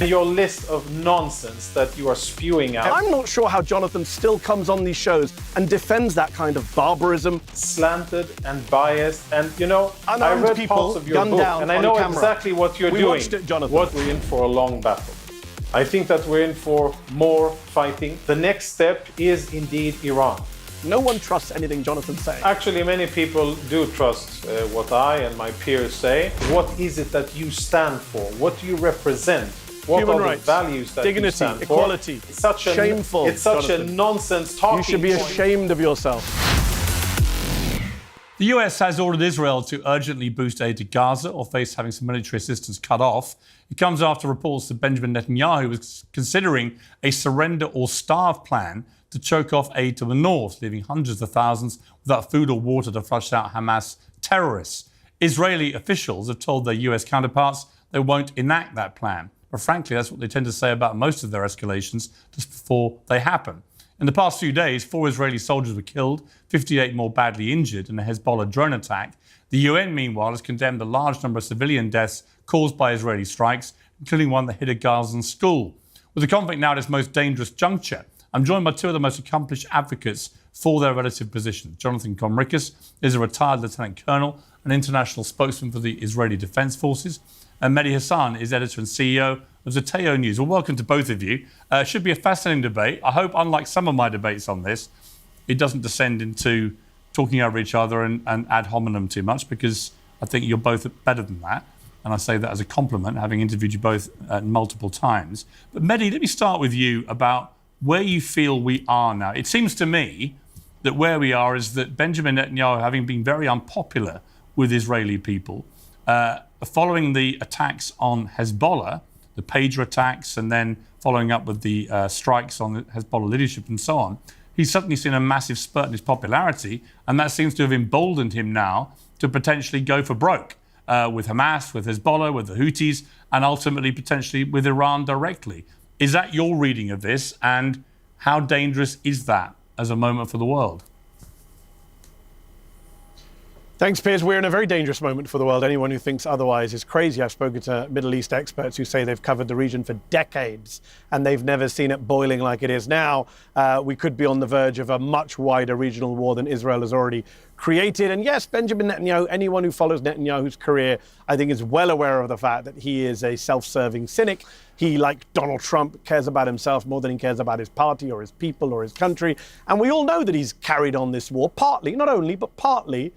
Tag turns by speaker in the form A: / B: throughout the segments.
A: Your list of nonsense that you are spewing out.
B: I'm not sure how Jonathan still comes on these shows and defends that kind of barbarism.
A: Slanted and biased, and I read
B: people
A: parts of your
B: gunned
A: book,
B: down
A: and I
B: on
A: know
B: camera.
A: exactly what you're
B: We
A: doing.
B: watched it, Jonathan.
A: We're in for a long battle. I think that we're in for more fighting. The next step is indeed Iran.
B: No one trusts anything Jonathan's saying.
A: Actually, many people do trust what I and my peers say. What is it that you stand for? What do you represent? What
B: Human
A: are
B: rights,
A: the values that
B: dignity,
A: you stand
B: equality.
A: for? It's such
B: Shameful,
A: It's such
B: Jonathan.
A: a nonsense talking
B: You should be
A: point.
B: ashamed of yourself.
C: The US has ordered Israel to urgently boost aid to Gaza or face having some military assistance cut off. It comes after reports that Benjamin Netanyahu was considering a surrender or starve plan to choke off aid to the north, leaving hundreds of thousands without food or water to flush out Hamas terrorists. Israeli officials have told their US counterparts they won't enact that plan. But frankly, that's what they tend to say about most of their escalations just before they happen. In the past few days, 4 Israeli soldiers were killed, 58 more badly injured in a Hezbollah drone attack. The UN, meanwhile, has condemned a large number of civilian deaths caused by Israeli strikes, including one that hit a Gazan school. With the conflict now at its most dangerous juncture, I'm joined by 2 of the most accomplished advocates for their relative positions. Jonathan Conricus is a retired lieutenant colonel and international spokesman for the Israeli Defense Forces. And Mehdi Hasan is editor and CEO of Zateo News. Well, welcome to both of you. It should be a fascinating debate. I hope, unlike some of my debates on this, it doesn't descend into talking over each other and ad hominem too much, because I think you're both better than that. And I say that as a compliment, having interviewed you both multiple times. But Mehdi, let me start with you about where you feel we are now. It seems to me that where we are is that Benjamin Netanyahu, having been very unpopular with Israeli people, following the attacks on Hezbollah, the pager attacks, and then following up with the strikes on the Hezbollah leadership and so on, he's suddenly seen a massive spurt in his popularity, and that seems to have emboldened him now to potentially go for broke with Hamas, with Hezbollah, with the Houthis, and ultimately potentially with Iran directly. Is that your reading of this, and how dangerous is that as a moment for the world?
B: Thanks, Piers. We're in a very dangerous moment for the world. Anyone who thinks otherwise is crazy. I've spoken to Middle East experts who say they've covered the region for decades and they've never seen it boiling like it is now. We could be on the verge of a much wider regional war than Israel has already created. And yes, Benjamin Netanyahu, anyone who follows Netanyahu's career, I think is well aware of the fact that he is a self-serving cynic. He, like Donald Trump, cares about himself more than he cares about his party or his people or his country. And we all know that he's carried on this war, partly, not only, but partly,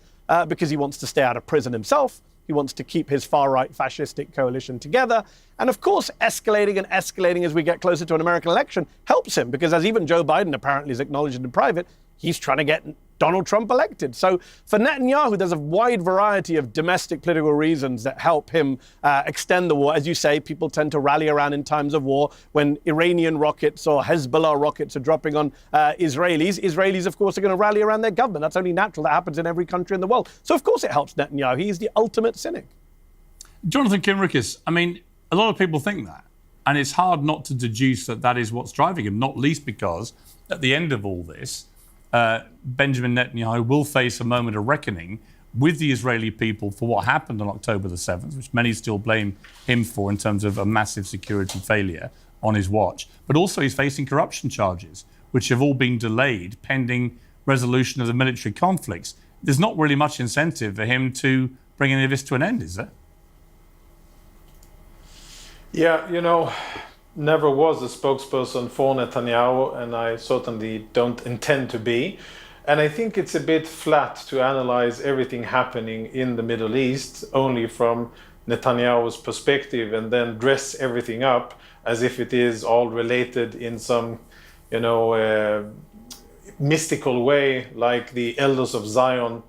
B: because he wants to stay out of prison himself. He wants to keep his far-right fascistic coalition together. And of course, escalating as we get closer to an American election helps him, because as even Joe Biden apparently has acknowledged in private, he's trying to get Donald Trump elected. So for Netanyahu, there's a wide variety of domestic political reasons that help him extend the war. As you say, people tend to rally around in times of war when Iranian rockets or Hezbollah rockets are dropping on Israelis. Israelis, of course, are going to rally around their government. That's only natural. That happens in every country in the world. So, of course, it helps Netanyahu. He's the ultimate cynic.
C: Jonathan Conricus, I mean, a lot of people think that. And it's hard not to deduce that that is what's driving him, not least because at the end of all this, Benjamin Netanyahu will face a moment of reckoning with the Israeli people for what happened on October the 7th, which many still blame him for in terms of a massive security failure on his watch. But also he's facing corruption charges, which have all been delayed pending resolution of the military conflicts. There's not really much incentive for him to bring any of this to an end, is there?
A: Yeah, never was a spokesperson for Netanyahu, and I certainly don't intend to be. And I think it's a bit flat to analyze everything happening in the Middle East only from Netanyahu's perspective and then dress everything up as if it is all related in some, mystical way, like the Elders of Zion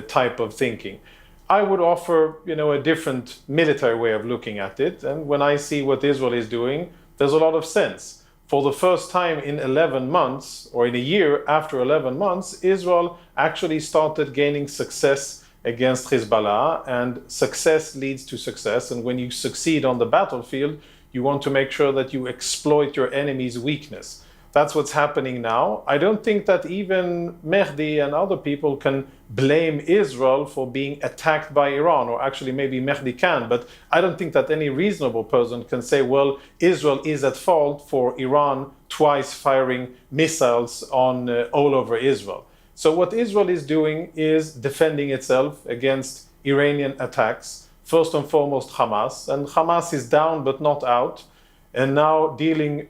A: type of thinking. I would offer, a different military way of looking at it. And when I see what Israel is doing, there's a lot of sense. For the first time in 11 months, or in a year after 11 months, Israel actually started gaining success against Hezbollah, and success leads to success. And when you succeed on the battlefield, you want to make sure that you exploit your enemy's weakness. That's what's happening now. I don't think that even Mehdi and other people can blame Israel for being attacked by Iran, or actually maybe Mehdi can, but I don't think that any reasonable person can say, well, Israel is at fault for Iran twice firing missiles on all over Israel. So what Israel is doing is defending itself against Iranian attacks, first and foremost Hamas, and Hamas is down but not out. And now dealing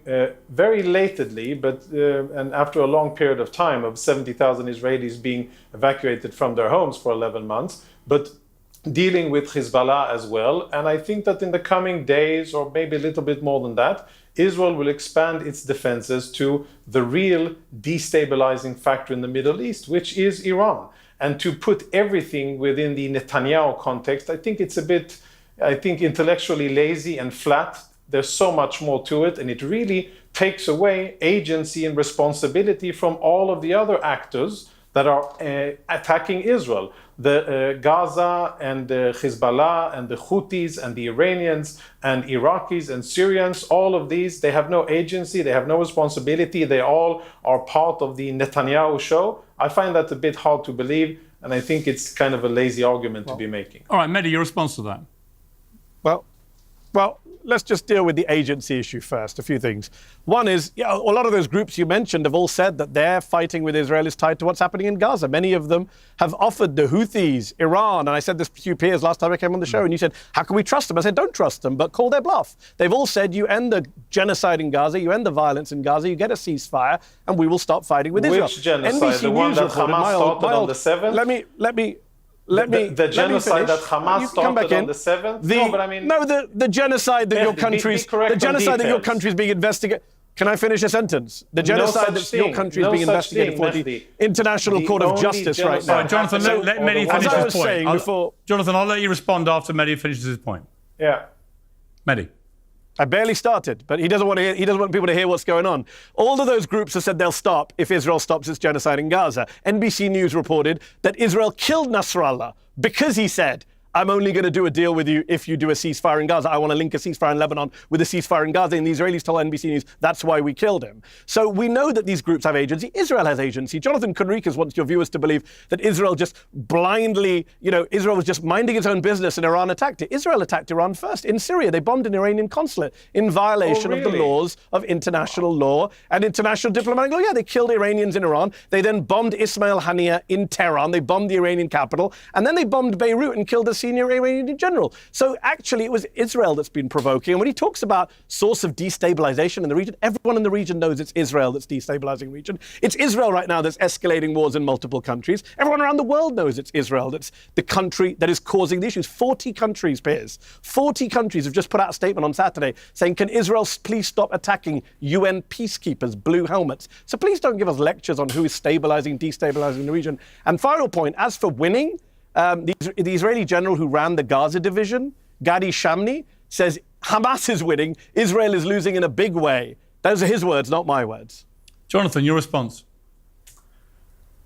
A: very lately, and after a long period of time of 70,000 Israelis being evacuated from their homes for 11 months, but dealing with Hezbollah as well. And I think that in the coming days, or maybe a little bit more than that, Israel will expand its defenses to the real destabilizing factor in the Middle East, which is Iran. And to put everything within the Netanyahu context, I think it's a bit, intellectually lazy and flat. There's so much more to it, and it really takes away agency and responsibility from all of the other actors that are attacking Israel. The Gaza and the Hezbollah and the Houthis and the Iranians and Iraqis and Syrians, all of these, they have no agency, they have no responsibility, they all are part of the Netanyahu show. I find that a bit hard to believe, and I think it's kind of a lazy argument to be making.
C: All right, Mehdi, your response to that?
B: Well, let's just deal with the agency issue first. A few things. One is, a lot of those groups you mentioned have all said that their fighting with Israel is tied to what's happening in Gaza. Many of them have offered the Houthis, Iran, and I said this to you, Piers, last time I came on the show, and you said, how can we trust them? I said, don't trust them, but call their bluff. They've all said, you end the genocide in Gaza, you end the violence in Gaza, you get a ceasefire, and we will stop fighting with Israel.
A: Which genocide? The one that Hamas started on the 7th?
B: The
A: genocide that Hamas started on the 7th?
B: The genocide that your country is being investigated. Can I finish a sentence? The genocide that your country is being investigated for the International Court of Justice right now.
C: Jonathan, let Mehdi finish his point.
B: Jonathan,
C: I'll let you respond after Mehdi finishes his point.
A: Yeah.
C: Mehdi.
B: I barely started, but he doesn't want people to hear what's going on. All of those groups have said they'll stop if Israel stops its genocide in Gaza. NBC News reported that Israel killed Nasrallah because he said, I'm only going to do a deal with you if you do a ceasefire in Gaza. I want to link a ceasefire in Lebanon with a ceasefire in Gaza. And the Israelis told NBC News that's why we killed him. So we know that these groups have agency. Israel has agency. Jonathan Conricus wants your viewers to believe that Israel just blindly, Israel was just minding its own business and Iran attacked it. Israel attacked Iran first. In Syria, they bombed an Iranian consulate in violation of the laws of international law and international diplomatic law. Yeah, they killed Iranians in Iran. They then bombed Ismail Haniyeh in Tehran. They bombed the Iranian capital. And then they bombed Beirut and killed a senior Iranian general. So actually, it was Israel that's been provoking. And when he talks about source of destabilization in the region, everyone in the region knows it's Israel that's destabilizing the region. It's Israel right now that's escalating wars in multiple countries. Everyone around the world knows it's Israel that's the country that is causing the issues. 40 countries, Piers. 40 countries have just put out a statement on Saturday saying, can Israel please stop attacking UN peacekeepers, blue helmets? So please don't give us lectures on who is stabilizing, destabilizing the region. And final point, as for winning, the Israeli general who ran the Gaza division, Gadi Shamni, says Hamas is winning, Israel is losing in a big way. Those are his words, not my words.
C: Jonathan, your response?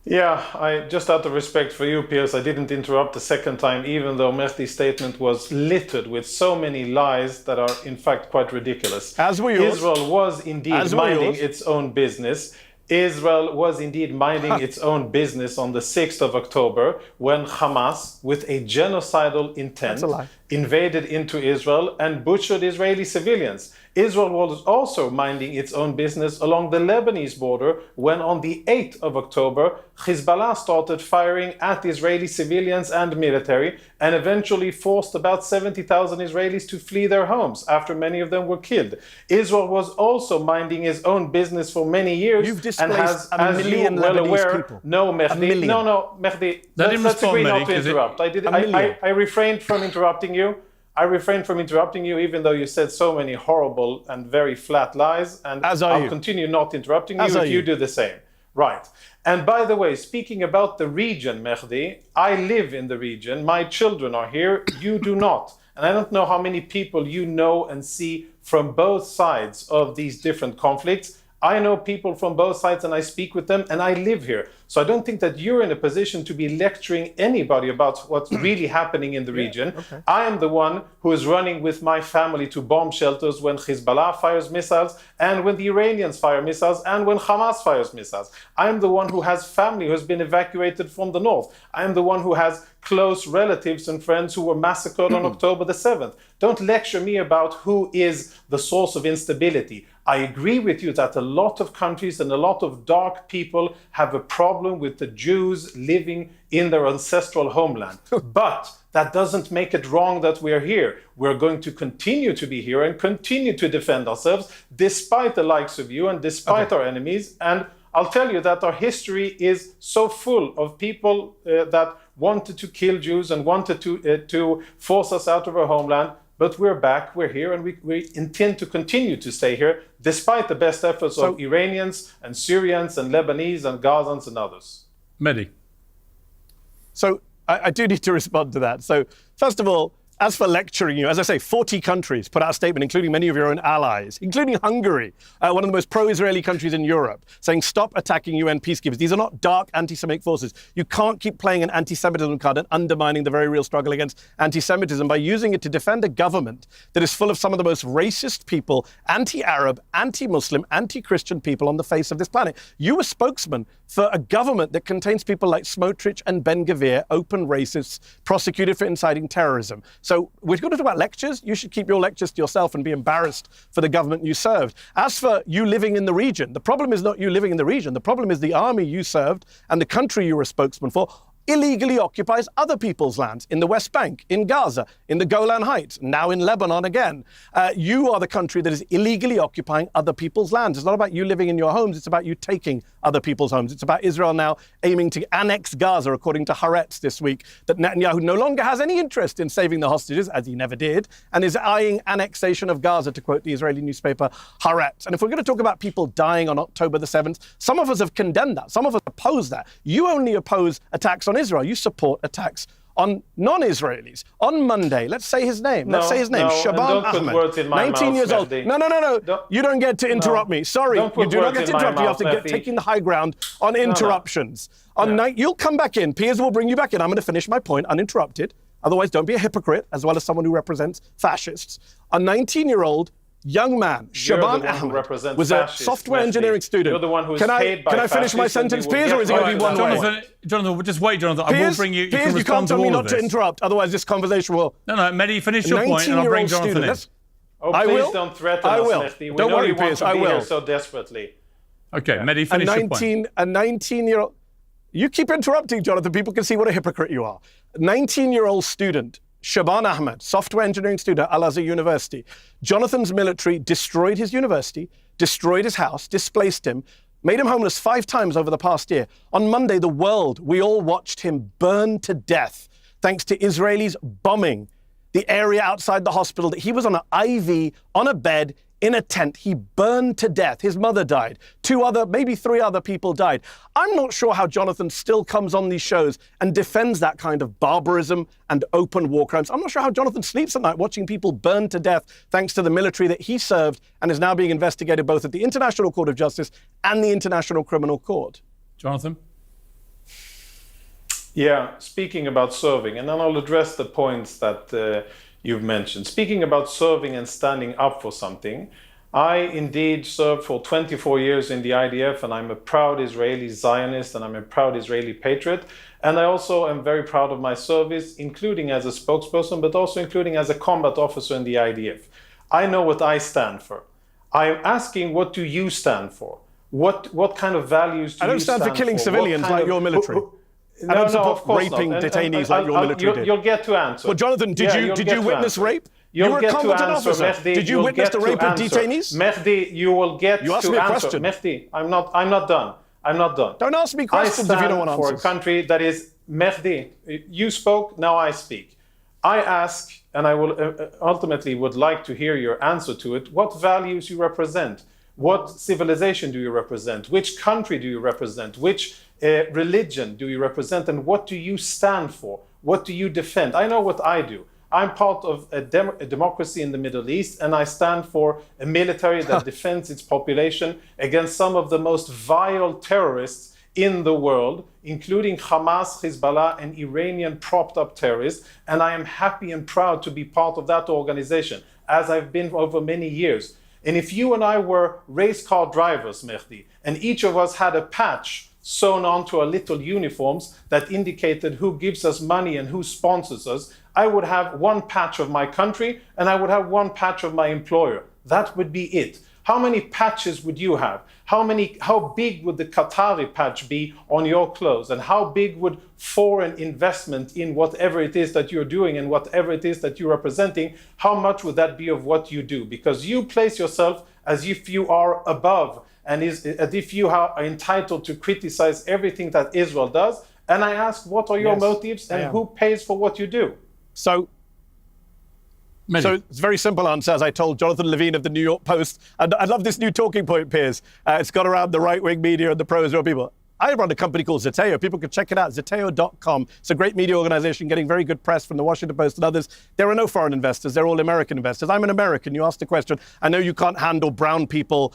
A: Yeah, I just out of respect for you, Piers, I didn't interrupt the second time, even though Mehdi's statement was littered with so many lies that are in fact quite ridiculous.
B: As were yours.
A: Israel was indeed minding its own business. Israel was indeed minding its own business on the 6th of October when Hamas, with a genocidal intent, invaded into Israel and butchered Israeli civilians. Israel was also minding its own business along the Lebanese border when on the 8th of October, Hezbollah started firing at Israeli civilians and military and eventually forced about 70,000 Israelis to flee their homes after many of them were killed. Israel was also minding its own business for many years.
B: You've displaced
A: and has,
B: a million
A: well
B: Lebanese
A: aware,
B: people.
A: No, Mehdi. No, Mehdi. Let's agree not to interrupt. I refrained from interrupting you. I refrained from interrupting you, even though you said so many horrible and very flat lies. And I'll continue not interrupting you if you do the same. Right. And by the way, speaking about the region, Mehdi, I live in the region. My children are here. You do not. And I don't know how many people you know and see from both sides of these different conflicts. I know people from both sides and I speak with them and I live here. So I don't think that you're in a position to be lecturing anybody about what's really happening in the region. Okay. I am the one who is running with my family to bomb shelters when Hezbollah fires missiles and when the Iranians fire missiles and when Hamas fires missiles. I am the one who has family who has been evacuated from the north. I am the one who has close relatives and friends who were massacred on October the 7th. Don't lecture me about who is the source of instability. I agree with you that a lot of countries and a lot of dark people have a problem with the Jews living in their ancestral homeland. But that doesn't make it wrong that we're here. We're going to continue to be here and continue to defend ourselves despite the likes of you and despite our enemies. And I'll tell you that our history is so full of people that wanted to kill Jews and wanted to force us out of our homeland. But we're back, we're here, and we intend to continue to stay here, despite the best efforts of Iranians and Syrians and Lebanese and Gazans and others.
C: Mehdi.
B: So I do need to respond to that. So first of all, as for lecturing you, as I say, 40 countries put out a statement, including many of your own allies, including Hungary, one of the most pro-Israeli countries in Europe, saying stop attacking UN peacekeepers. These are not dark anti-Semitic forces. You can't keep playing an anti-Semitism card and undermining the very real struggle against anti-Semitism by using it to defend a government that is full of some of the most racist people, anti-Arab, anti-Muslim, anti-Christian people on the face of this planet. You were spokesman for a government that contains people like Smotrich and Ben-Gvir, open racists, prosecuted for inciting terrorism. So we're going to talk about lectures. You should keep your lectures to yourself and be embarrassed for the government you served. As for you living in the region, the problem is not you living in the region. The problem is the army you served and the country you were a spokesman for illegally occupies other people's lands in the West Bank, in Gaza, in the Golan Heights, now in Lebanon again. You are the country that is illegally occupying other people's lands. It's not about you living in your homes. It's about you taking other people's homes. It's about Israel now aiming to annex Gaza, according to Haaretz this week, that Netanyahu no longer has any interest in saving the hostages, as he never did, and is eyeing annexation of Gaza, to quote the Israeli newspaper Haaretz. And if we're going to talk about people dying on October the 7th, some of us have condemned that. Some of us oppose that. You only oppose attacks on Israel. You support attacks on non-Israelis. On Monday, let's say his name. Let's say his name. Shaaban Ahmed, 19 years old. No. You don't get to interrupt me. Sorry, you do not get to interrupt me. You have to taking the high ground on interruptions. You'll come back in. Piers will bring you back in. I'm going to finish my point uninterrupted. Otherwise, don't be a hypocrite, as well as someone who represents fascists. A 19-19-year-old young man, Shaaban Ahmed, was a software engineering student.
A: You're the one who is paid by
B: Can I finish my sentence, Piers, or is it going to be one way?
C: Jonathan, just wait, Jonathan. I will bring you.
B: Piers, you can't tell me not to interrupt. Otherwise, this conversation will.
C: No, Mehdi, finish your point, and I'll bring Jonathan in.
A: Oh, please don't threaten us, Mehdi.
B: Don't worry, Piers. I will.
A: Here so desperately.
C: Okay, Mehdi, finish your point.
B: A 19-year-old. You keep interrupting, Jonathan. People can see what a hypocrite you are. 19-year-old student. Shaaban Ahmed, software engineering student at Al-Azhar University. Jonathan's military destroyed his university, destroyed his house, displaced him, made him homeless 5 times over the past year. On Monday, the world, we all watched him burn to death thanks to Israelis bombing the area outside the hospital that he was on an IV, on a bed, in a tent. He burned to death. His mother died. 2 maybe 3 other people died. I'm not sure how Jonathan still comes on these shows and defends that kind of barbarism and open war crimes. I'm not sure how Jonathan sleeps at night watching people burn to death thanks to the military that he served and is now being investigated both at the International Court of Justice and the International Criminal Court.
C: Jonathan?
A: Yeah, speaking about serving, and then I'll address the points that you've mentioned. Speaking about serving and standing up for something, I indeed served for 24 years in the IDF, and I'm a proud Israeli Zionist, and I'm a proud Israeli patriot. And I also am very proud of my service, including as a spokesperson, but also including as a combat officer in the IDF. I know what I stand for. I'm asking, what do you stand for? What kind of values do you stand for?
B: I don't stand for killing civilians like your military. I don't support raping detainees like your military did.
A: You'll get to answer.
B: Well, Jonathan, did you witness rape? You were a combatant officer.
A: Mehdi,
B: did you witness the rape of detainees?
A: Mehdi, you will get to answer.
B: You asked me a question.
A: Mehdi, I'm not done.
B: Don't ask me questions if you don't want answers.
A: I stand for a country that is, Mehdi, you spoke, now I speak. I ask, and I will ultimately would like to hear your answer to it, what values you represent? What civilization do you represent? Which country do you represent? Which religion do you represent? And what do you stand for? What do you defend? I know what I do. I'm part of a democracy in the Middle East, and I stand for a military that defends its population against some of the most vile terrorists in the world, including Hamas, Hezbollah, and Iranian propped-up terrorists. And I am happy and proud to be part of that organization, as I've been over many years. And if you and I were race car drivers, Mehdi, and each of us had a patch sewn onto our little uniforms that indicated who gives us money and who sponsors us, I would have one patch of my country and I would have one patch of my employer. That would be it. How many patches would you have? How big would the Qatari patch be on your clothes? And how big would foreign investment in whatever it is that you're doing and whatever it is that you're representing, how much would that be of what you do? Because you place yourself as if you are above and as if you are entitled to criticize everything that Israel does. And I ask, what are your motives and who pays for what you do?
B: So it's a very simple answer, as I told Jonathan Levine of the New York Post. And I love this new talking point, Piers. It's got around the right-wing media and the pro-Israel people. I run a company called Zeteo. People can check it out, zeteo.com. It's a great media organization getting very good press from the Washington Post and others. There are no foreign investors. They're all American investors. I'm an American. You asked the question. I know you can't handle brown people,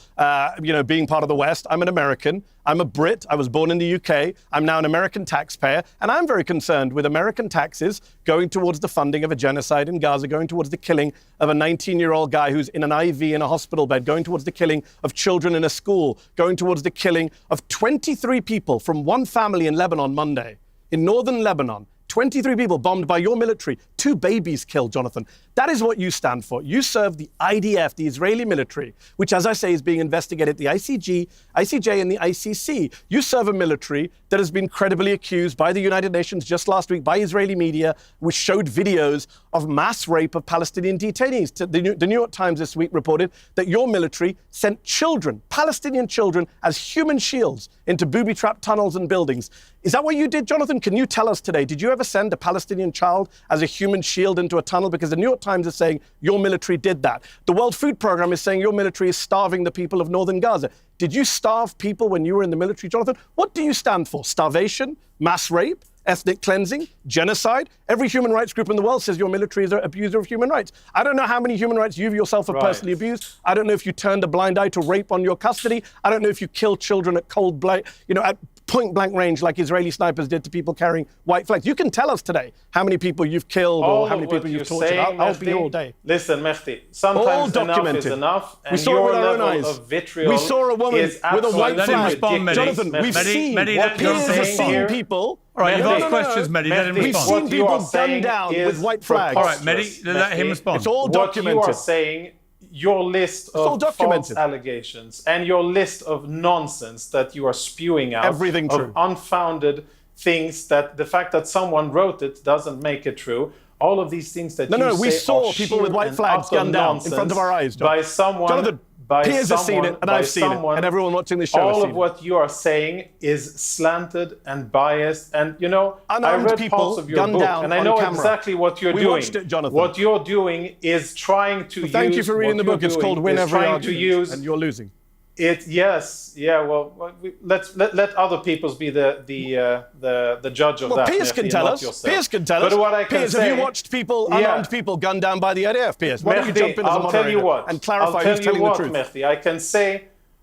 B: being part of the West. I'm an American. I'm a Brit. I was born in the UK. I'm now an American taxpayer. And I'm very concerned with American taxes going towards the funding of a genocide in Gaza, going towards the killing of a 19-year-old guy who's in an IV in a hospital bed, going towards the killing of children in a school, going towards the killing of 23 people from one family in Lebanon Monday, in northern Lebanon. 23 people bombed by your military, 2 babies killed, Jonathan. That is what you stand for. You serve the IDF, the Israeli military, which, as I say, is being investigated, the ICJ and the ICC. You serve a military that has been credibly accused by the United Nations just last week, by Israeli media, which showed videos of mass rape of Palestinian detainees. The New York Times this week reported that your military sent children, Palestinian children, as human shields into booby-trapped tunnels and buildings. Is that what you did, Jonathan? Can you tell us today, did you ever send a Palestinian child as a human shield into a tunnel? Because the New York Times is saying your military did that. The World Food Programme is saying your military is starving the people of northern Gaza. Did you starve people when you were in the military, Jonathan? What do you stand for? Starvation? Mass rape? Ethnic cleansing? Genocide? Every human rights group in the world says your military is an abuser of human rights. I don't know how many human rights you yourself have personally abused. I don't know if you turned a blind eye to rape on your custody. I don't know if you killed children at at point-blank range like Israeli snipers did to people carrying white flags. You can tell us today how many people you've killed or how many people you've tortured. I'll be here all day.
A: Listen, Mehdi, sometimes enough is enough, and
B: we saw
A: your
B: with our own
A: level
B: eyes.
A: of vitriol
B: we saw a woman
A: is
B: with a white flag.
C: Jonathan,
B: we've seen
C: Mehdi,
B: Piers has seen people.
C: All right, you've asked questions, Mehdi. Let him
B: We've
C: respond.
B: seen people gunned down with white flags.
C: All right, Mehdi, let him respond.
B: It's all documented.
A: What you are saying, your list of false allegations and your list of nonsense that you are spewing out,
B: everything true,
A: unfounded things, that the fact that someone wrote it doesn't make it true. All of these things that
B: we saw people with white flags gunned down in front of our eyes,
A: by someone.
B: Jonathan, Piers has seen it, and I've seen it, and everyone watching the show has seen it.
A: All of what you are saying is slanted and biased, and I read parts of your book, and I know exactly what you're doing.
B: Watched it, Jonathan.
A: What you're doing is trying to use.
B: Thank you for reading the book. It's called Win Every Argument, and you're losing.
A: Well, let other peoples be the judge of that.
B: Piers can tell us. Piers can tell us.
A: But what I can
B: Piers,
A: say,
B: have you watched unarmed people gunned down by the IDF, Piers? Why don't you jump in as a moderator and clarify who's telling the truth?
A: Mehdi,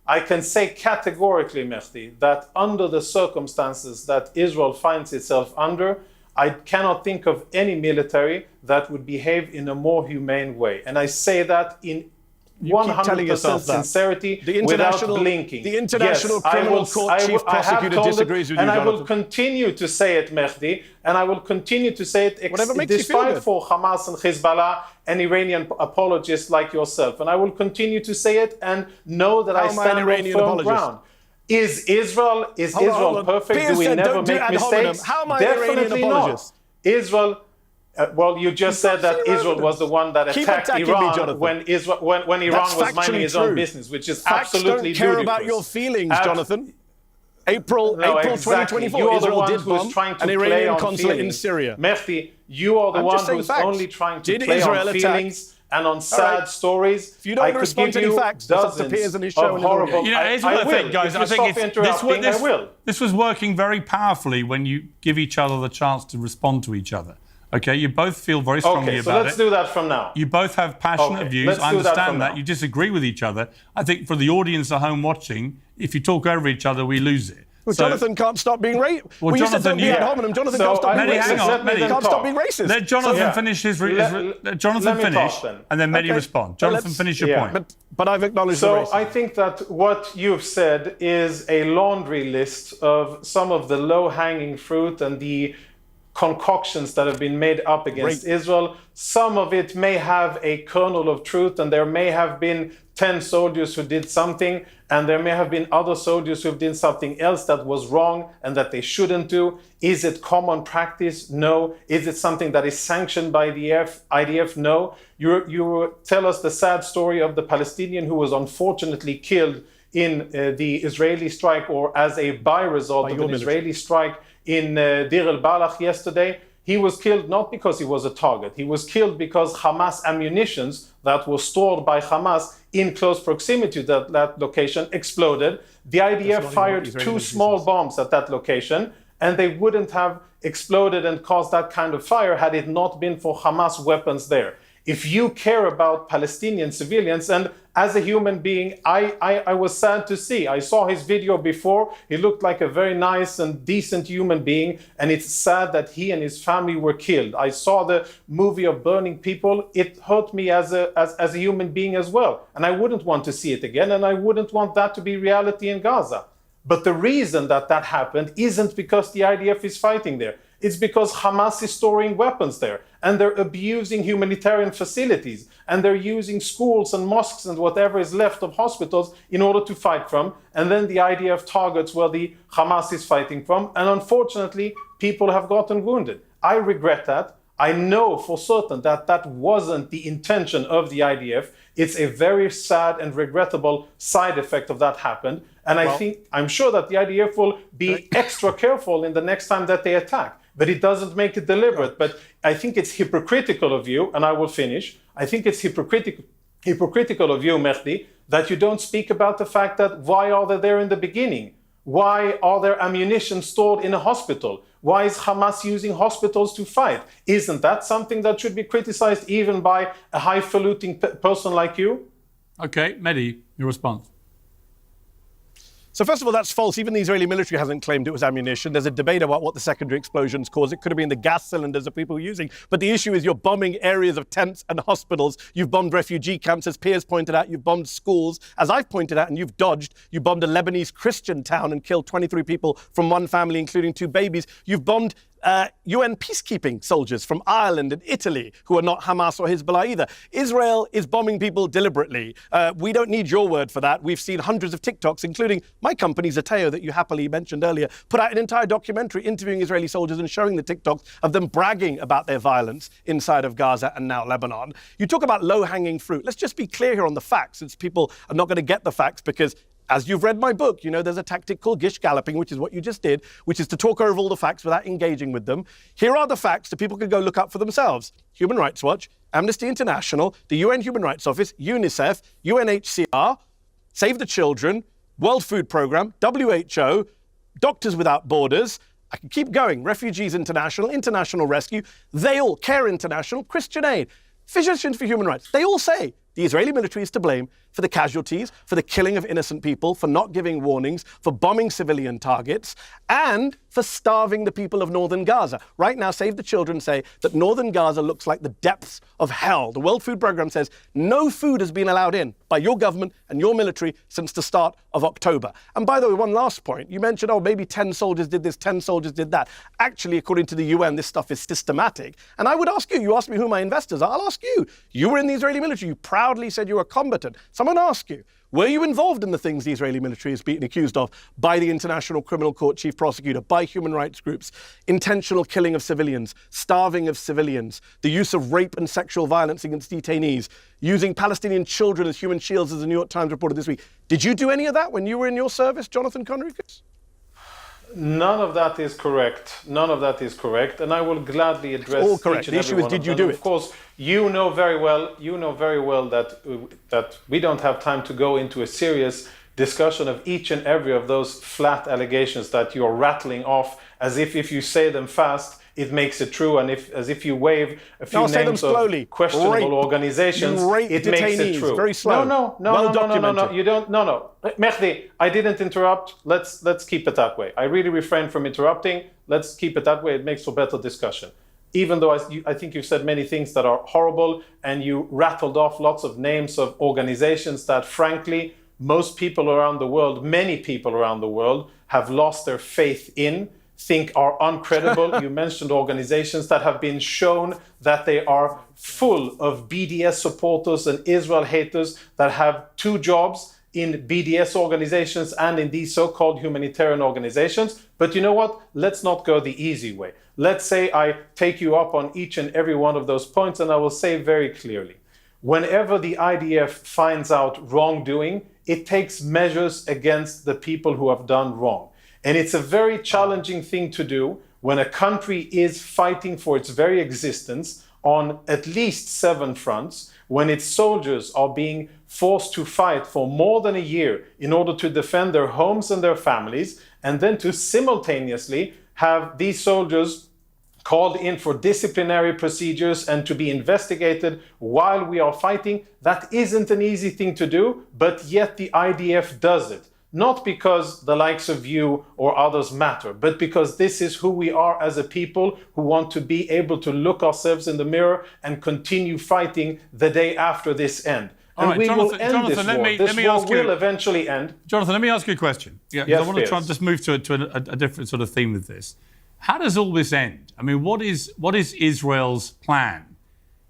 A: I can say categorically, Mehdi, that under the circumstances that Israel finds itself under, I cannot think of any military that would behave in a more humane way. And I say that in 100% sincerity, without blinking.
B: The International Criminal Court Chief Prosecutor disagrees with you,
A: and
B: Jonathan.
A: I will continue to say it, Mehdi, and I will continue to say it despite for Hamas and Hezbollah and Iranian apologists like yourself. And I will continue to say it and know that I stand on firm ground. Is Israel perfect?
B: Piers,
A: do we never make mistakes?
B: How am I
A: Definitely not. Israel. Well, you just said that Israel was the one that attacked Iran when Iran was minding his own business, which is absolutely ludicrous.
B: Facts don't care about your feelings, Jonathan. April 2024,
A: you are
B: Israel
A: the one
B: did
A: who's
B: bomb
A: trying to
B: an
A: play
B: Iranian
A: on
B: consulate
A: feelings.
B: in Syria.
A: Mehdi, you are the one who's only trying to play on feelings and on sad stories.
B: If you don't respond to any facts, that's up to Piers and his show.
A: Horrible.
C: Here's what I think, guys. I think this was working very powerfully when you give each other the chance to respond to each other. Okay, you both feel very strongly
A: Okay, so
C: about it.
A: let's do that from now.
C: You both have passionate views.
A: let's
C: I
A: do that
C: understand
A: from
C: that.
A: now.
C: You disagree with each other. I think for the audience at home watching, if you talk over each other, we lose it.
B: Well, Jonathan can't stop being racist.
C: Well,
B: you said
C: Jonathan,
B: don't be ad hominem. Jonathan can't stop being
C: Mehdi,
B: racist.
C: hang on, Mehdi.
B: Can't stop being racist.
C: Let Jonathan
A: So,
C: finish his...
A: let
C: Jonathan
A: me
C: finish,
A: talk then.
C: and then Mehdi
B: Okay.
C: respond.
B: Well,
C: Jonathan, finish your point.
B: But I've acknowledged the
A: So
B: racism.
A: I think that what you've said is a laundry list of some of the low-hanging fruit and the concoctions that have been made up against Israel. Some of it may have a kernel of truth, and there may have been 10 soldiers who did something, and there may have been other soldiers who did something else that was wrong and that they shouldn't do. Is it common practice? No. Is it something that is sanctioned by the IDF? No. You tell us the sad story of the Palestinian who was unfortunately killed in the Israeli strike, or as a by-result of an Israeli strike in Deir el-Balach yesterday. He was killed not because he was a target. He was killed because Hamas ammunitions that were stored by Hamas in close proximity to that location exploded. The IDF fired 2 small bombs at that location, and they wouldn't have exploded and caused that kind of fire had it not been for Hamas weapons there. If you care about Palestinian civilians, and as a human being, I was sad to see. I saw his video before. He looked like a very nice and decent human being, and it's sad that he and his family were killed. I saw the movie of burning people. It hurt me as a human being as well, and I wouldn't want to see it again, and I wouldn't want that to be reality in Gaza. But the reason that happened isn't because the IDF is fighting there. It's because Hamas is storing weapons there, and they're abusing humanitarian facilities, and they're using schools and mosques and whatever is left of hospitals in order to fight from. And then the IDF targets where the Hamas is fighting from. And unfortunately, people have gotten wounded. I regret that. I know for certain that wasn't the intention of the IDF. It's a very sad and regrettable side effect of that happened. And I'm sure that the IDF will be extra careful in the next time that they attack. But it doesn't make it deliberate. But I think it's hypocritical of you, and I will finish. I think it's hypocritical of you, Mehdi, that you don't speak about the fact that why are they there in the beginning? Why are there ammunition stored in a hospital? Why is Hamas using hospitals to fight? Isn't that something that should be criticized even by a highfalutin person like you?
C: Okay, Mehdi, your response.
B: So first of all, that's false. Even the Israeli military hasn't claimed it was ammunition. There's a debate about what the secondary explosions caused. It could have been the gas cylinders that people were using. But the issue is you're bombing areas of tents and hospitals. You've bombed refugee camps, as Piers pointed out. You've bombed schools. As I've pointed out, and you've dodged, you bombed a Lebanese Christian town and killed 23 people from one family, including 2 babies. You've bombed UN peacekeeping soldiers from Ireland and Italy who are not Hamas or Hezbollah either. Israel is bombing people deliberately. We don't need your word for that. We've seen hundreds of TikToks, including my company, Zateo, that you happily mentioned earlier, put out an entire documentary interviewing Israeli soldiers and showing the TikToks of them bragging about their violence inside of Gaza and now Lebanon. You talk about low-hanging fruit. Let's just be clear here on the facts, since people are not going to get the facts because as you've read my book, you know there's a tactic called gish galloping, which is what you just did, which is to talk over all the facts without engaging with them. Here are the facts that people can go look up for themselves. Human Rights Watch, Amnesty International, the UN Human Rights Office, UNICEF, UNHCR, Save the Children, World Food Programme, WHO, Doctors Without Borders. I can keep going. Refugees International, International Rescue, They All, Care International, Christian Aid, Physicians for Human Rights. They all say the Israeli military is to blame for the casualties, for the killing of innocent people, for not giving warnings, for bombing civilian targets, and for starving the people of northern Gaza. Right now, Save the Children say that northern Gaza looks like the depths of hell. The World Food Programme says no food has been allowed in by your government and your military since the start of October. And by the way, one last point. You mentioned, maybe 10 soldiers did this, 10 soldiers did that. Actually, according to the UN, this stuff is systematic. And I would ask you asked me who my investors are. I'll ask you. You were in the Israeli military. You proudly said you were combatant. Someone ask you, were you involved in the things the Israeli military is being accused of by the International Criminal Court Chief Prosecutor, by human rights groups, intentional killing of civilians, starving of civilians, the use of rape and sexual violence against detainees, using Palestinian children as human shields, as the New York Times reported this week? Did you do any of that when you were in your service, Jonathan Conricus?
A: None of that is correct. None of that is correct, and I will gladly address
B: all correct.
A: each and
B: The
A: every
B: issue is,
A: one
B: did
A: of
B: you
A: them.
B: do it?
A: Of course, you know very well that we don't have time to go into a serious discussion of each and every of those flat allegations that you're rattling off as if you say them fast, it makes it true. And as if you wave a few names of questionable organizations, it makes it true.
B: Very slow.
A: No. You don't. No. Mehdi, I didn't interrupt. Let's keep it that way. I really refrain from interrupting. Let's keep it that way. It makes for better discussion. Even though I think you've said many things that are horrible, and you rattled off lots of names of organizations that, frankly, most people around the world, many people around the world, have lost their faith in, think are uncredible. You mentioned organizations that have been shown that they are full of BDS supporters and Israel haters that have two jobs in BDS organizations and in these so-called humanitarian organizations. But you know what? Let's not go the easy way. Let's say I take you up on each and every one of those points, and I will say very clearly, whenever the IDF finds out wrongdoing, it takes measures against the people who have done wrong. And it's a very challenging thing to do when a country is fighting for its very existence on at least 7 fronts, when its soldiers are being forced to fight for more than a year in order to defend their homes and their families, and then to simultaneously have these soldiers called in for disciplinary procedures and to be investigated while we are fighting. That isn't an easy thing to do, but yet the IDF does it. Not because the likes of you or others matter, but because this is who we are as a people who want to be able to look ourselves in the mirror and continue fighting the day after this end. And
C: right,
A: we
C: Jonathan,
A: will end
C: Jonathan,
A: this war. This war will eventually end.
C: Jonathan, let me ask you a question. Yeah,
A: yes,
C: I want to try and just move to a different sort of theme with this. How does all this end? I mean, what is Israel's plan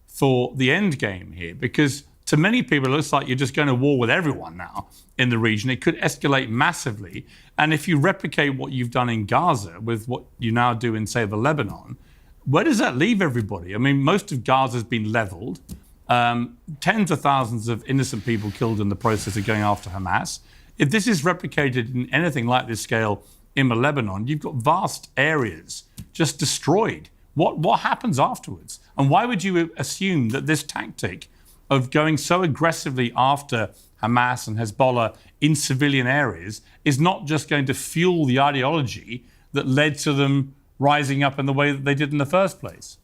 C: for the end game here? Because to many people, it looks like you're just going to war with everyone now in the region. It could escalate massively. And if you replicate what you've done in Gaza with what you now do in, say, the Lebanon, where does that leave everybody? I mean, most of Gaza has been leveled. Tens of thousands of innocent people killed in the process of going after Hamas. If this is replicated in anything like this scale in the Lebanon, you've got vast areas just destroyed. What happens afterwards? And why would you assume that this tactic of going so aggressively after Hamas and Hezbollah in civilian areas is not just going to fuel the ideology that led to them rising up in the way that they did in the first place?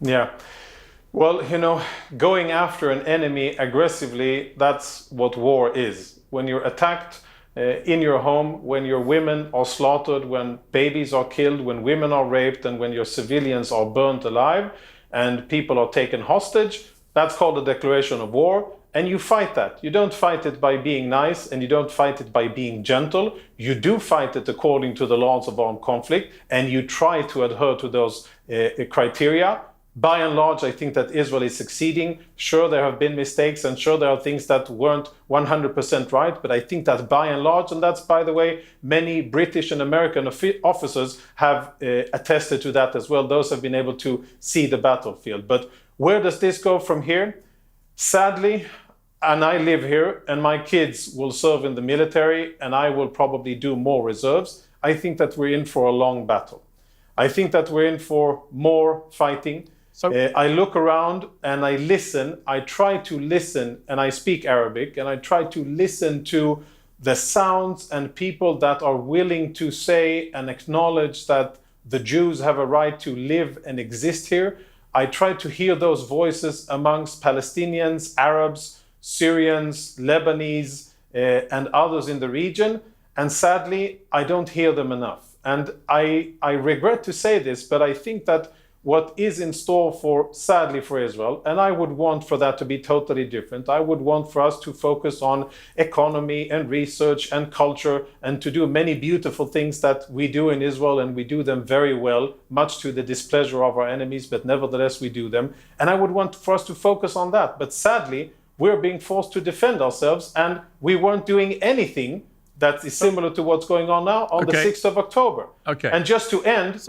A: Yeah. Well, going after an enemy aggressively, that's what war is. When you're attacked in your home, when your women are slaughtered, when babies are killed, when women are raped, and when your civilians are burnt alive and people are taken hostage, that's called a declaration of war. And you fight that. You don't fight it by being nice, and you don't fight it by being gentle. You do fight it according to the laws of armed conflict, and you try to adhere to those criteria. By and large, I think that Israel is succeeding. Sure, there have been mistakes, and sure, there are things that weren't 100% right, but I think that by and large, and that's, by the way, many British and American officers have attested to that as well. Those have been able to see the battlefield. But where does this go from here? Sadly, and I live here, and my kids will serve in the military, and I will probably do more reserves, I think that we're in for a long battle. I think that we're in for more fighting. So I look around and I listen. I try to listen, and I speak Arabic, and I try to listen to the sounds and people that are willing to say and acknowledge that the Jews have a right to live and exist here. I try to hear those voices amongst Palestinians, Arabs, Syrians, Lebanese, and others in the region. And sadly, I don't hear them enough. And I regret to say this, but I think that what is in store sadly for Israel, and I would want for that to be totally different. I would want for us to focus on economy and research and culture, and to do many beautiful things that we do in Israel, and we do them very well, much to the displeasure of our enemies, but nevertheless we do them. And I would want for us to focus on that. But sadly, we're being forced to defend ourselves, and we weren't doing anything that is similar to what's going on now on the 6th of October.
C: Okay.
A: And just to end,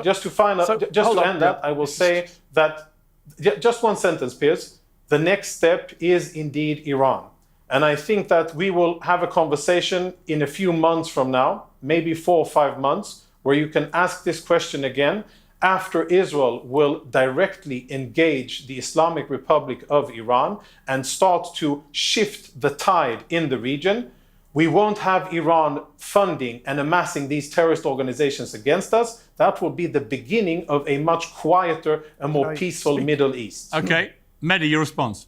A: I will say that, just one sentence, Piers, the next step is indeed Iran. And I think that we will have a conversation in a few months from now, maybe 4 or 5 months, where you can ask this question again, after Israel will directly engage the Islamic Republic of Iran and start to shift the tide in the region. we won't have Iran funding and amassing these terrorist organizations against us. That will be the beginning of a much quieter and more peaceful Middle East.
C: Okay, Mehdi, your response.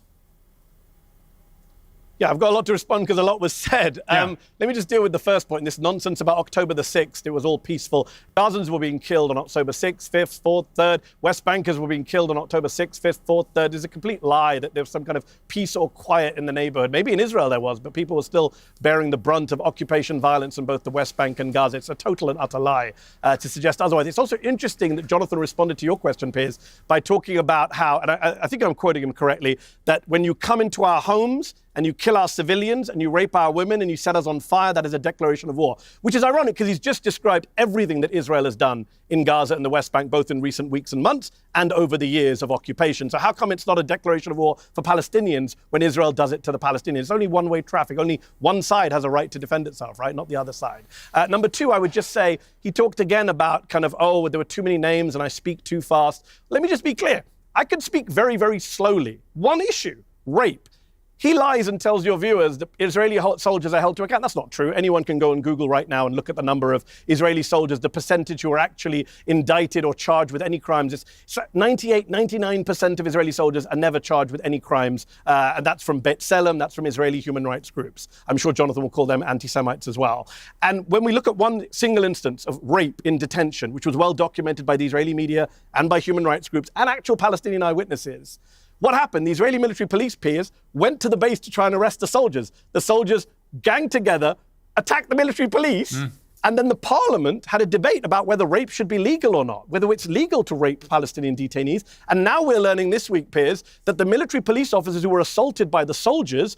B: Yeah, I've got a lot to respond because a lot was said.
C: Yeah.
B: Let me just deal with the first point, this nonsense about October the 6th. It was all peaceful. Gazans were being killed on October 6th, 5th, 4th, 3rd. West Bankers were being killed on October 6th, 5th, 4th, 3rd. It's a complete lie that there was some kind of peace or quiet in the neighborhood. Maybe in Israel there was, but people were still bearing the brunt of occupation violence in both the West Bank and Gaza. It's a total and utter lie to suggest otherwise. It's also interesting that Jonathan responded to your question, Piers, by talking about how, and I think I'm quoting him correctly, that when you come into our homes and you kill our civilians and you rape our women and you set us on fire, that is a declaration of war. Which is ironic because he's just described everything that Israel has done in Gaza and the West Bank, both in recent weeks and months and over the years of occupation. So how come it's not a declaration of war for Palestinians when Israel does it to the Palestinians? It's only one-way traffic. Only one side has a right to defend itself, right? Not the other side. Number two, I would just say, he talked again about kind of, oh, there were too many names and I speak too fast. Let me just be clear. I can speak very, very slowly. One issue, rape. He lies and tells your viewers that Israeli soldiers are held to account. That's not true. Anyone can go on Google right now and look at the number of Israeli soldiers, the percentage who are actually indicted or charged with any crimes. It's 98, 99% of Israeli soldiers are never charged with any crimes. And that's from B'Tselem, that's from Israeli human rights groups. I'm sure Jonathan will call them anti-Semites as well. And when we look at one single instance of rape in detention, which was well documented by the Israeli media and by human rights groups and actual Palestinian eyewitnesses, what happened? The Israeli military police, Piers, went to the base to try and arrest the soldiers. The soldiers ganged together, attacked the military police, and then the parliament had a debate about whether rape should be legal or not, whether it's legal to rape Palestinian detainees. And now we're learning this week, Piers, that the military police officers who were assaulted by the soldiers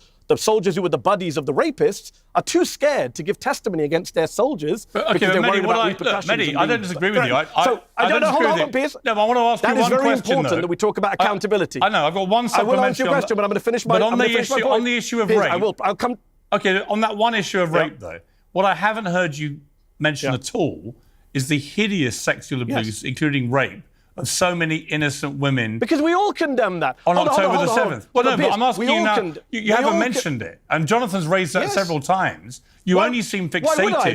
B: who were the buddies of the rapists, are too scared to give testimony against their soldiers because they're worried about repercussions.
C: Mehdi, I don't disagree with you.
B: I don't know. Hold on, Piers.
C: No, I want to ask you one question.
B: That is very important that we talk about accountability.
C: I know. I've got one supplementary.
B: I will answer your question, but I'm going to finish my.
C: But on the issue of
B: Piers,
C: rape,
B: I'll come.
C: Okay, on that one issue of rape, though, what I haven't heard you mention at all is the hideous sexual abuse, including rape, of so many innocent women.
B: Because we all condemn that.
C: On October the 7th. Well, no, but I'm asking you now, you haven't mentioned it. And Jonathan's raised that several times. You only seem fixated.
B: Why would I?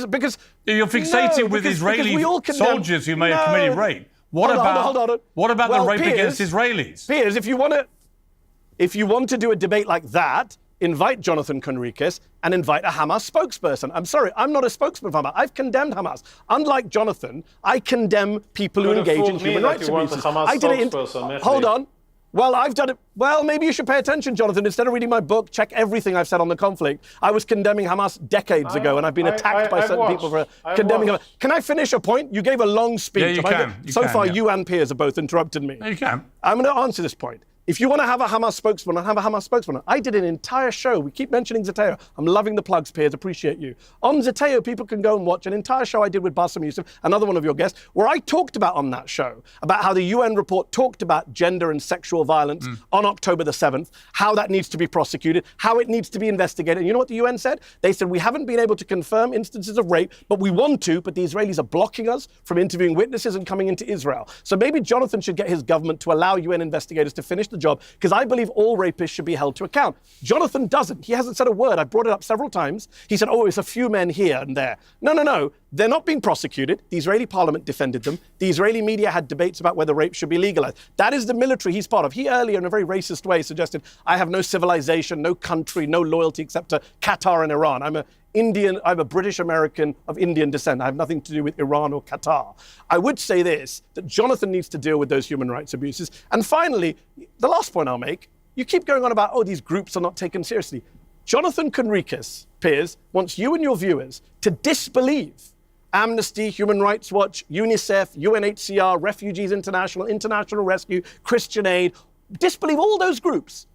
B: Because
C: you're fixated with Israeli soldiers who may have committed rape. What about the rape against Israelis?
B: Piers, if you want to do a debate like that, invite Jonathan Conricus and invite a Hamas spokesperson. I'm sorry, I'm not a spokesman for Hamas. I've condemned Hamas. Unlike Jonathan, I condemn people who engage in human rights abuses. I did it hold on. Well, I've done it. Well, maybe you should pay attention, Jonathan. Instead of reading my book, check everything I've said on the conflict. I was condemning Hamas decades ago, and I've been attacked by certain people for condemning Hamas. Can I finish a point? You gave a long speech.
C: Yeah, you can.
B: So far, you and Piers have both interrupted me.
C: No, you can.
B: I'm going to answer this point. If you want to have a Hamas spokesman, I'll have a Hamas spokesman. I did an entire show. We keep mentioning Zeteo. I'm loving the plugs, Piers. Appreciate you. On Zeteo, people can go and watch an entire show I did with Bassem Youssef, another one of your guests, where I talked about on that show about how the UN report talked about gender and sexual violence on October the 7th, how that needs to be prosecuted, how it needs to be investigated. And you know what the UN said? They said, we haven't been able to confirm instances of rape, but we want to, but the Israelis are blocking us from interviewing witnesses and coming into Israel. So maybe Jonathan should get his government to allow UN investigators to finish the job, because I believe all rapists should be held to account. Jonathan doesn't. He hasn't said a word. I brought it up several times. He said, oh, it's a few men here and there. No. They're not being prosecuted. The Israeli parliament defended them. The Israeli media had debates about whether rape should be legalized. That is the military he's part of. He earlier, in a very racist way, suggested, I have no civilization, no country, no loyalty except to Qatar and Iran. I'm a British American of Indian descent. I have nothing to do with Iran or Qatar. I would say this, that Jonathan needs to deal with those human rights abuses. And finally, the last point I'll make, you keep going on about, oh, these groups are not taken seriously. Jonathan Conricus, Piers, wants you and your viewers to disbelieve Amnesty, Human Rights Watch, UNICEF, UNHCR, Refugees International, International Rescue, Christian Aid. Disbelieve all those groups.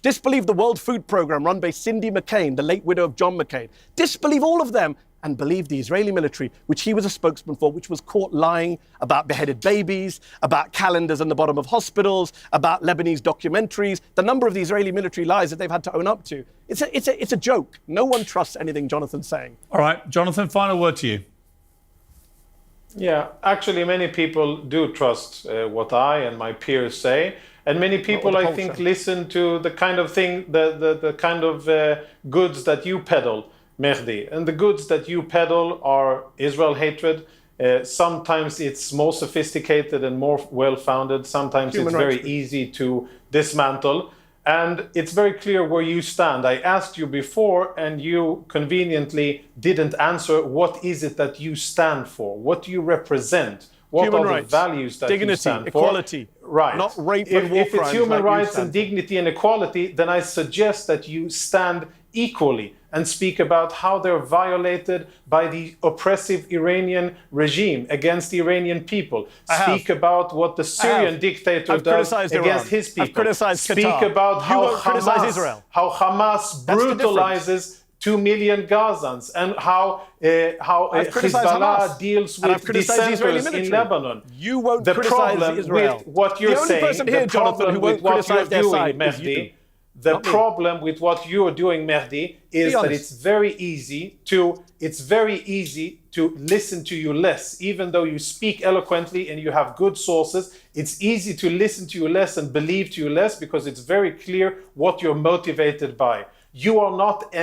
B: Disbelieve the World Food Programme run by Cindy McCain, the late widow of John McCain. Disbelieve all of them and believe the Israeli military, which he was a spokesman for, which was caught lying about beheaded babies, about calendars in the bottom of hospitals, about Lebanese documentaries, the number of the Israeli military lies that they've had to own up to. It's a joke. No one trusts anything Jonathan's saying.
C: All right, Jonathan, final word to you.
A: Yeah, actually, many people do trust what I and my peers say. And many people, I think, listen to the kind of thing, the kind of goods that you peddle. Mehdi. And the goods that you peddle are Israel hatred. Sometimes it's more sophisticated and more well-founded. Sometimes it's very easy to dismantle. And it's very clear where you stand. I asked you before, and you conveniently didn't answer. What is it that you stand for? What do you represent? What are the values that you stand for?
B: Equality,
A: right?
B: Not rape and war
A: crimes. If it's human rights and dignity and equality, then I suggest that you stand equally and speak about how they're violated by the oppressive Iranian regime against the Iranian people. Speak about what the Syrian dictator does against his people.
B: I've criticized
A: Speak
B: Qatar.
A: about how Hamas
B: That's
A: brutalizes 2 million Gazans and how Hezbollah deals with dissenters in Lebanon.
B: You won't
A: the
B: criticize
A: problem
B: Israel.
A: with what you're saying,
B: The only person here, Jonathan, who won't criticize their side is you.
A: The problem with what you're doing, Mehdi, is that it's very easy to listen to you less. Even though you speak eloquently and you have good sources, it's easy to listen to you less and believe to you less because it's very clear what you're motivated by. You are not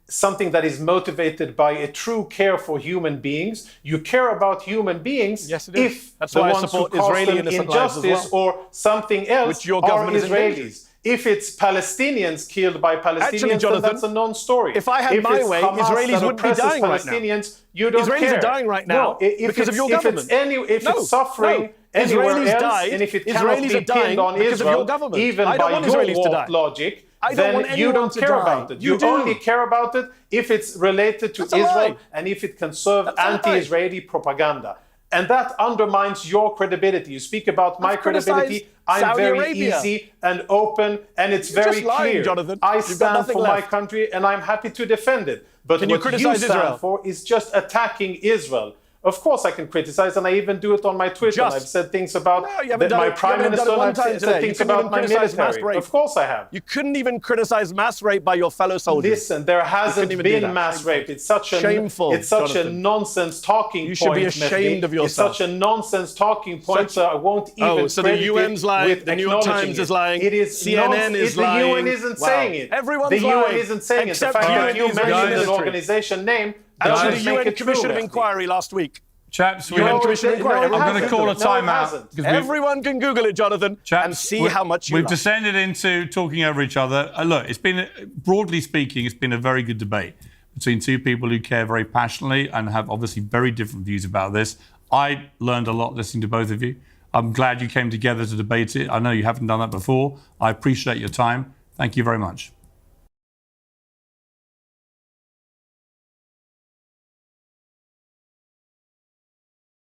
A: something that is motivated by a true care for human beings. You care about human beings if
B: That's
A: the
B: why I
A: ones who
B: support
A: cause
B: Israeli
A: them
B: innocent lives as
A: injustice
B: well.
A: or something else
B: Which your
A: are
B: government is
A: Israelis. If it's Palestinians killed by Palestinians,
B: Actually, Jonathan,
A: then that's a non-story.
B: If I had my way,
A: Hamas
B: Israelis wouldn't be dying right now.
A: Palestinians, you don't
B: Israelis
A: care.
B: are dying right now because of your government.
A: If it's suffering anywhere
B: Israelis
A: else,
B: died.
A: and if it cannot
B: Israelis
A: be
B: are dying
A: pinned on
B: because of your
A: Israel,
B: government.
A: even
B: I don't
A: by
B: want
A: your
B: Israelis to
A: warped
B: die.
A: logic,
B: I don't want
A: then you
B: anyone
A: don't
B: to
A: care
B: die.
A: about it.
B: You do.
A: only care about it if it's related to
B: That's a
A: Israel
B: lie.
A: and if it can serve
B: That's a lie.
A: anti-Israeli propaganda. And that undermines your credibility. You speak about my credibility. I'm
B: Saudi
A: very
B: Arabia.
A: easy and open, and it's
B: You're
A: very
B: just lying,
A: clear.
B: Jonathan.
A: I
B: You've got
A: stand
B: nothing
A: for my
B: left.
A: country, and I'm happy to defend it. But
B: Can you
A: what you
B: criticize
A: stand
B: Israel?
A: for is just attacking Israel. Of course I can criticize, and I even do it on my Twitter. I've said things about my prime minister, and I've said things about my military. Of course I have.
B: You couldn't even criticize mass rape by your fellow soldiers.
A: Listen, there hasn't been mass rape. It's such a
B: Shameful,
A: It's such
B: Jonathan.
A: a nonsense talking point.
B: You should be ashamed of yourself.
A: It's such a nonsense talking point, so I won't even.
B: So the UN's lying, the New York Times is lying,
A: It is
B: CNN is lying.
A: The UN isn't saying it.
B: Everyone's
A: the
B: lying.
A: UN isn't saying it. The
B: Except
A: fact that
B: you
A: you
B: and
A: mentioned
B: Israel.
A: an organization name
B: Actually,
A: doesn't
B: the
A: make
B: UN
A: it true.
B: Commission of
A: Mehdi.
B: Inquiry last week.
C: Chaps,
B: UN Commission of Inquiry.
C: I'm going to call a timeout.
B: Everyone can Google it, Jonathan, and see how much you
C: We've
B: lie.
C: descended into talking over each other. Look, it's been, broadly speaking, it's been a very good debate between two people who care very passionately and have obviously very different views about this. I learned a lot listening to both of you. I'm glad you came together to debate it. I know you haven't done that before. I appreciate your time. Thank you very much.